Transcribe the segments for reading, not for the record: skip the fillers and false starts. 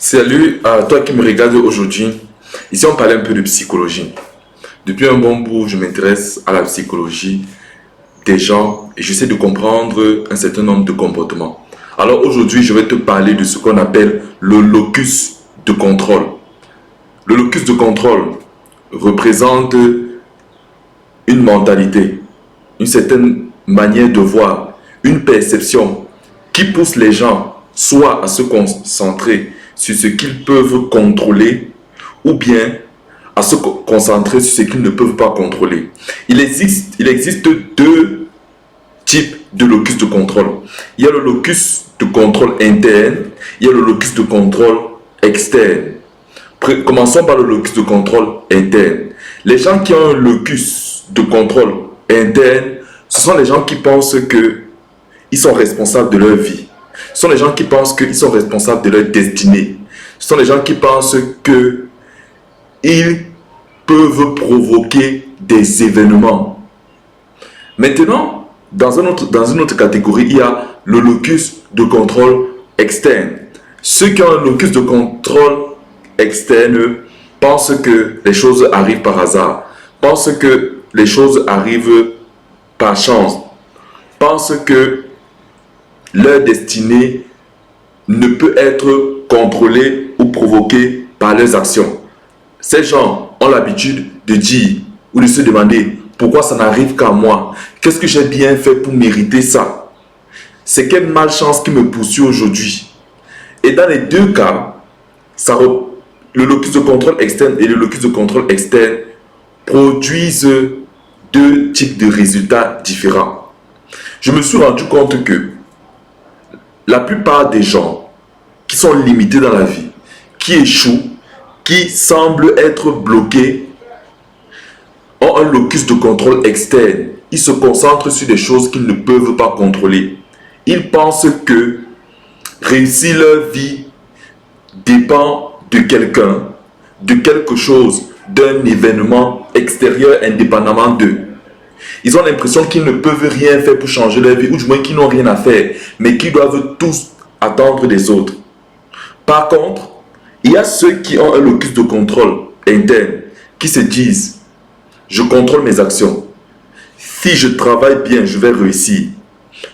Salut à toi qui me regarde aujourd'hui. Ici, on parlait un peu de psychologie. Depuis un bon bout, je m'intéresse à la psychologie des gens et j'essaie de comprendre un certain nombre de comportements. Alors aujourd'hui, je vais te parler de ce qu'on appelle le locus de contrôle. Le locus de contrôle représente une mentalité, une certaine manière de voir, une perception qui pousse les gens soit à se concentrer sur ce qu'ils peuvent contrôler ou bien à se concentrer sur ce qu'ils ne peuvent pas contrôler. Il existe deux types de locus de contrôle. Il y a le locus de contrôle interne, il y a le locus de contrôle externe. Commençons par le locus de contrôle interne. Les gens qui ont un locus de contrôle interne, ce sont les gens qui pensent qu'ils sont responsables de leur vie. Ce sont les gens qui pensent qu'ils sont responsables de leur destinée. Ce sont les gens qui pensent qu'ils peuvent provoquer des événements. Maintenant, dans une autre catégorie, il y a le locus de contrôle externe. Ceux qui ont un locus de contrôle externe pensent que les choses arrivent par hasard, pensent que les choses arrivent par chance, pensent que leur destinée ne peut être contrôlée ou provoquée par leurs actions. Ces gens ont l'habitude de dire ou de se demander pourquoi ça n'arrive qu'à moi. Qu'est-ce que j'ai bien fait pour mériter ça? C'est quelle malchance qui me poursuit aujourd'hui? Et dans les deux cas, le locus de contrôle externe et le locus de contrôle externe produisent deux types de résultats différents. Je me suis rendu compte que la plupart des gens qui sont limités dans la vie, qui échouent, qui semblent être bloqués, ont un locus de contrôle externe. Ils se concentrent sur des choses qu'ils ne peuvent pas contrôler. Ils pensent que réussir leur vie dépend de quelqu'un, de quelque chose, d'un événement extérieur indépendamment d'eux. Ils ont l'impression qu'ils ne peuvent rien faire pour changer leur vie, ou du moins qu'ils n'ont rien à faire, mais qu'ils doivent tous attendre des autres. Par contre, il y a ceux qui ont un locus de contrôle interne, qui se disent, je contrôle mes actions. Si je travaille bien, je vais réussir.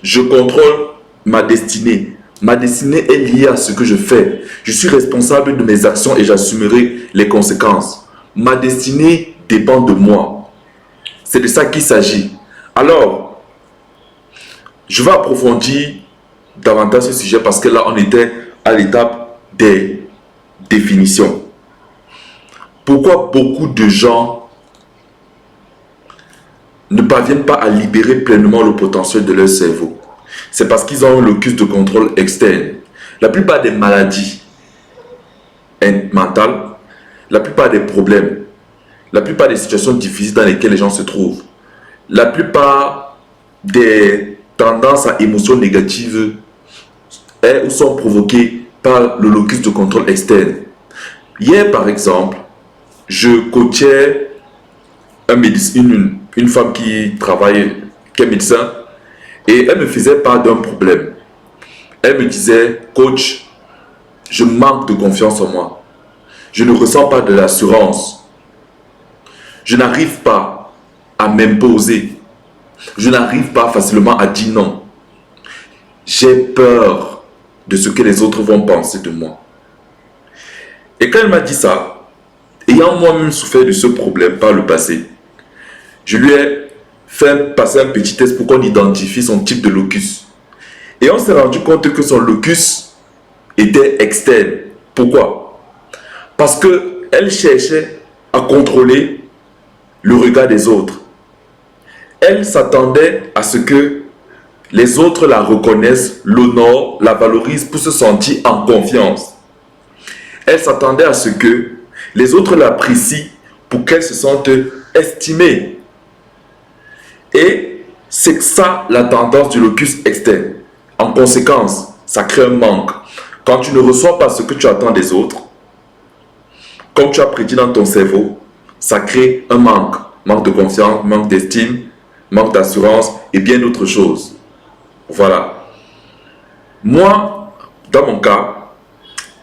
Je contrôle ma destinée. Ma destinée est liée à ce que je fais. Je suis responsable de mes actions et j'assumerai les conséquences. Ma destinée dépend de moi. C'est de ça qu'il s'agit. Alors, je vais approfondir davantage ce sujet parce que là, on était à l'étape des définitions. Pourquoi beaucoup de gens ne parviennent pas à libérer pleinement le potentiel de leur cerveau? C'est parce qu'ils ont un locus de contrôle externe. La plupart des maladies mentales, la plupart des problèmes, la plupart des situations difficiles dans lesquelles les gens se trouvent, la plupart des tendances à émotions négatives sont provoquées par le locus de contrôle externe. Hier, par exemple, je coachais une femme qui travaille, qui est médecin, et elle me faisait part d'un problème. Elle me disait, coach, je manque de confiance en moi. Je ne ressens pas de l'assurance. Je n'arrive pas à m'imposer. Je n'arrive pas facilement à dire non. J'ai peur de ce que les autres vont penser de moi. Et quand elle m'a dit ça, ayant moi-même souffert de ce problème par le passé, je lui ai fait passer un petit test pour qu'on identifie son type de locus. Et on s'est rendu compte que son locus était externe. Pourquoi? Parce qu'elle cherchait à contrôler le regard des autres. Elle s'attendait à ce que les autres la reconnaissent, l'honorent, la valorisent pour se sentir en confiance. Elle s'attendait à ce que les autres l'apprécient pour qu'elle se sente estimée. Et c'est ça la tendance du locus externe. En conséquence, ça crée un manque. Quand tu ne reçois pas ce que tu attends des autres, comme tu as prédit dans ton cerveau, ça crée un manque. Manque de confiance, manque d'estime, manque d'assurance et bien d'autres choses. Voilà. Moi, dans mon cas,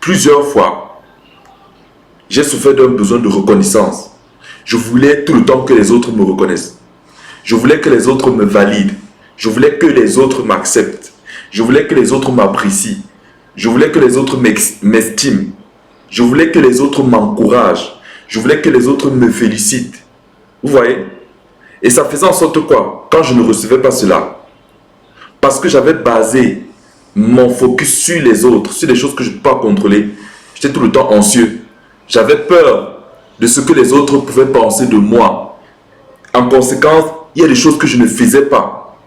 plusieurs fois, j'ai souffert d'un besoin de reconnaissance. Je voulais tout le temps que les autres me reconnaissent. Je voulais que les autres me valident. Je voulais que les autres m'acceptent. Je voulais que les autres m'apprécient. Je voulais que les autres m'estiment. Je voulais que les autres m'encouragent. Je voulais que les autres me félicitent. Vous voyez? Et ça faisait en sorte quoi? Quand je ne recevais pas cela, parce que j'avais basé mon focus sur les autres, sur les choses que je ne peux pas contrôler, j'étais tout le temps anxieux. J'avais peur de ce que les autres pouvaient penser de moi. En conséquence, il y a des choses que je ne faisais pas.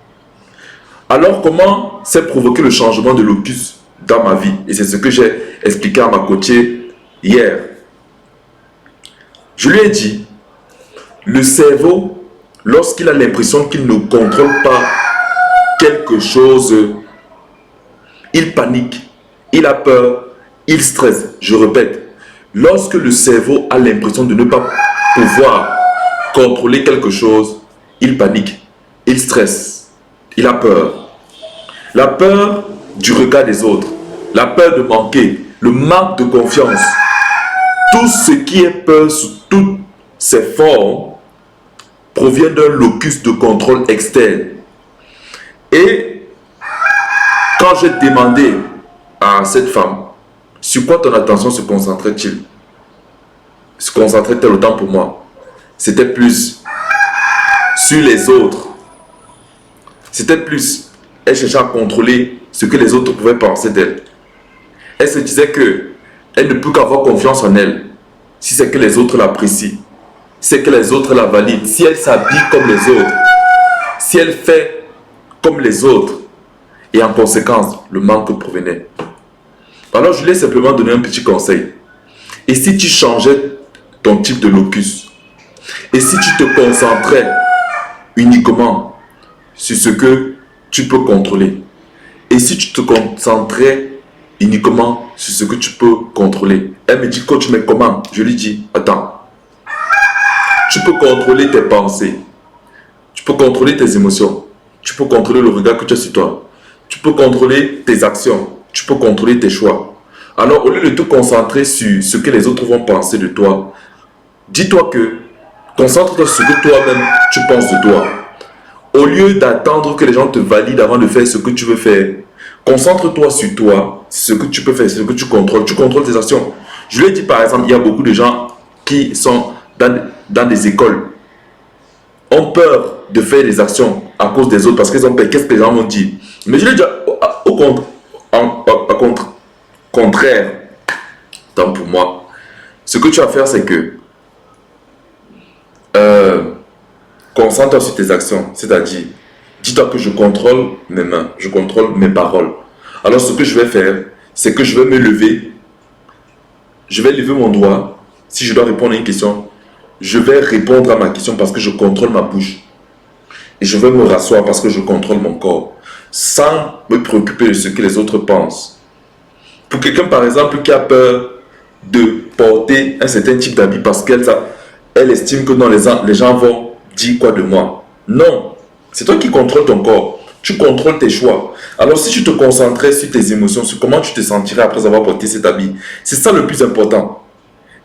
Alors, comment s'est provoqué le changement de locus dans ma vie? Et c'est ce que j'ai expliqué à ma coachée hier. Je lui ai dit, le cerveau, lorsqu'il a l'impression qu'il ne contrôle pas quelque chose, il panique, il a peur, il stresse. Je répète, lorsque le cerveau a l'impression de ne pas pouvoir contrôler quelque chose, il panique, il stresse, il a peur. La peur du regard des autres, la peur de manquer, le manque de confiance, tout ce qui est peur sous toutes ses formes provient d'un locus de contrôle externe. Et quand j'ai demandé à cette femme sur quoi ton attention se concentrait-il, se concentrait-elle autant pour moi, c'était plus sur les autres. C'était plus, elle cherchait à contrôler ce que les autres pouvaient penser d'elle. Elle se disait que elle ne peut qu'avoir confiance en elle si c'est que les autres l'apprécient, si c'est que les autres la valident, si elle s'habille comme les autres, si elle fait comme les autres. Et en conséquence, le manque provenait. Alors je lui ai simplement donné un petit conseil. Et si tu changeais ton type de locus, et si tu te concentrais uniquement sur ce que tu peux contrôler, et si tu te concentrais uniquement sur ce que tu peux contrôler. Elle me dit, coach, mais comment? Je lui dis, attends, tu peux contrôler tes pensées, tu peux contrôler tes émotions, tu peux contrôler le regard que tu as sur toi, tu peux contrôler tes actions, tu peux contrôler tes choix. Alors, au lieu de te concentrer sur ce que les autres vont penser de toi, dis-toi que, concentre-toi sur ce que toi-même tu penses de toi. Au lieu d'attendre que les gens te valident avant de faire ce que tu veux faire, concentre-toi sur toi, ce que tu peux faire, ce que tu contrôles tes actions. Je lui ai dit par exemple, il y a beaucoup de gens qui sont dans des écoles, ont peur de faire des actions à cause des autres parce qu'ils ont peur. Qu'est-ce que les gens vont dire? Mais je lui ai dit au contraire, tant pour moi, ce que tu vas faire, c'est que concentre-toi sur tes actions, c'est-à-dire, dis-toi que je contrôle mes mains, je contrôle mes paroles. Alors ce que je vais faire, c'est que je vais me lever, je vais lever mon doigt, si je dois répondre à une question, je vais répondre à ma question parce que je contrôle ma bouche. Et je vais me rasseoir parce que je contrôle mon corps, sans me préoccuper de ce que les autres pensent. Pour quelqu'un par exemple qui a peur de porter un certain type d'habit parce qu'elle estime que non, les gens vont dire quoi de moi. Non, c'est toi qui contrôles ton corps, tu contrôles tes choix. Alors si tu te concentrais sur tes émotions, sur comment tu te sentirais après avoir porté cet habit, c'est ça le plus important.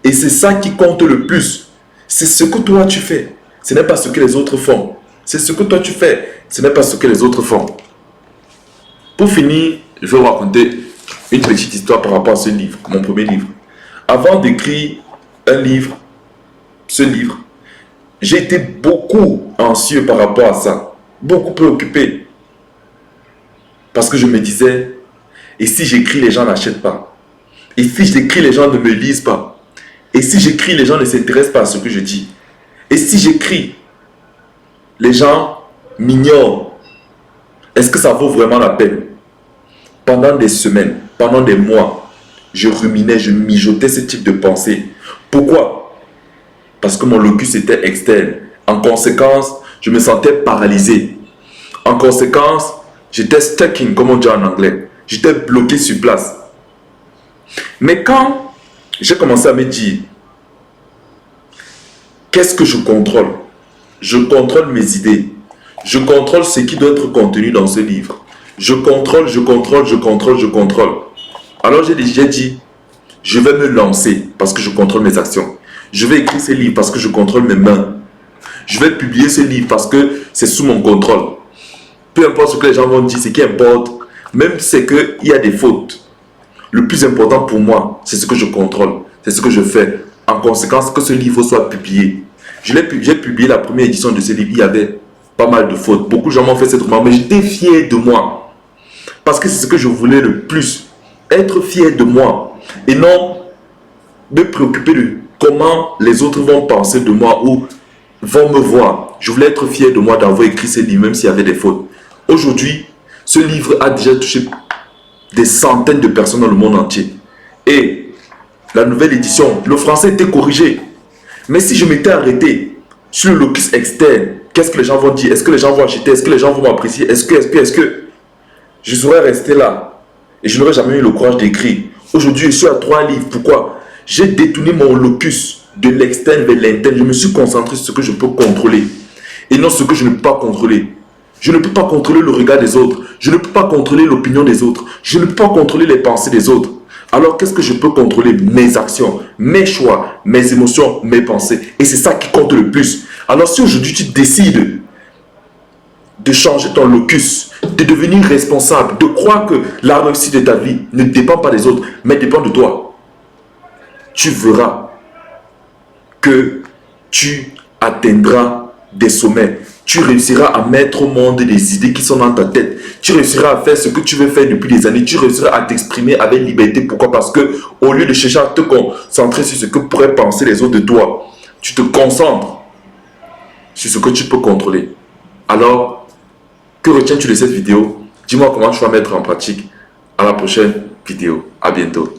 Et c'est ça qui compte le plus. C'est ce que toi tu fais, ce n'est pas ce que les autres font. C'est ce que toi tu fais, ce n'est pas ce que les autres font. Pour finir, je vais vous raconter une petite histoire par rapport à ce livre, mon premier livre. Avant d'écrire ce livre, j'ai été beaucoup anxieux par rapport à ça, beaucoup préoccupé. Parce que je me disais, et si j'écris, les gens n'achètent pas? Et si j'écris, les gens ne me lisent pas? Et si j'écris, les gens ne s'intéressent pas à ce que je dis? Et si j'écris, les gens m'ignorent? Est-ce que ça vaut vraiment la peine? Pendant des semaines, pendant des mois, je ruminais, je mijotais ce type de pensée. Pourquoi? Parce que mon locus était externe. En conséquence, je me sentais paralysé. En conséquence, j'étais stuck, comme on dit en anglais. J'étais bloqué sur place. Mais quand j'ai commencé à me dire, qu'est-ce que je contrôle? Je contrôle mes idées. Je contrôle ce qui doit être contenu dans ce livre. Je contrôle. Alors j'ai dit, Je vais me lancer parce que je contrôle mes actions. Je vais écrire ce livre parce que je contrôle mes mains. Je vais publier ce livre parce que c'est sous mon contrôle. Peu importe ce que les gens vont dire, ce qui importe, même si c'est qu'il y a des fautes. Le plus important pour moi, c'est ce que je contrôle. C'est ce que je fais. En conséquence, que ce livre soit publié. J'ai publié la première édition de ce livre. Il y avait pas mal de fautes. Beaucoup de gens m'ont fait cette remarque, mais j'étais fier de moi. Parce que c'est ce que je voulais le plus. Être fier de moi. Et non me préoccuper de comment les autres vont penser de moi ou vont me voir. Je voulais être fier de moi d'avoir écrit ce livre, même s'il y avait des fautes. Aujourd'hui, ce livre a déjà touché des centaines de personnes dans le monde entier. Et la nouvelle édition, le français était corrigé. Mais si je m'étais arrêté sur le locus externe, qu'est-ce que les gens vont dire? Est-ce que les gens vont acheter? Est-ce que les gens vont m'apprécier? Est-ce que je serais resté là et je n'aurais jamais eu le courage d'écrire? Aujourd'hui, je suis à 3 livres. Pourquoi? J'ai détourné mon locus de l'externe vers l'interne. Je me suis concentré sur ce que je peux contrôler et non ce que je ne peux pas contrôler. Je ne peux pas contrôler le regard des autres. Je ne peux pas contrôler l'opinion des autres. Je ne peux pas contrôler les pensées des autres. Alors, qu'est-ce que je peux contrôler? Mes actions, mes choix, mes émotions, mes pensées. Et c'est ça qui compte le plus. Alors, si aujourd'hui tu décides de changer ton locus, de devenir responsable, de croire que la réussite de ta vie ne dépend pas des autres, mais dépend de toi, tu verras que tu atteindras des sommets. Tu réussiras à mettre au monde des idées qui sont dans ta tête. Tu réussiras à faire ce que tu veux faire depuis des années. Tu réussiras à t'exprimer avec liberté. Pourquoi? Parce que au lieu de chercher à te concentrer sur ce que pourraient penser les autres de toi, tu te concentres sur ce que tu peux contrôler. Alors, que retiens-tu de cette vidéo? Dis-moi comment tu vas mettre en pratique. À la prochaine vidéo. À bientôt.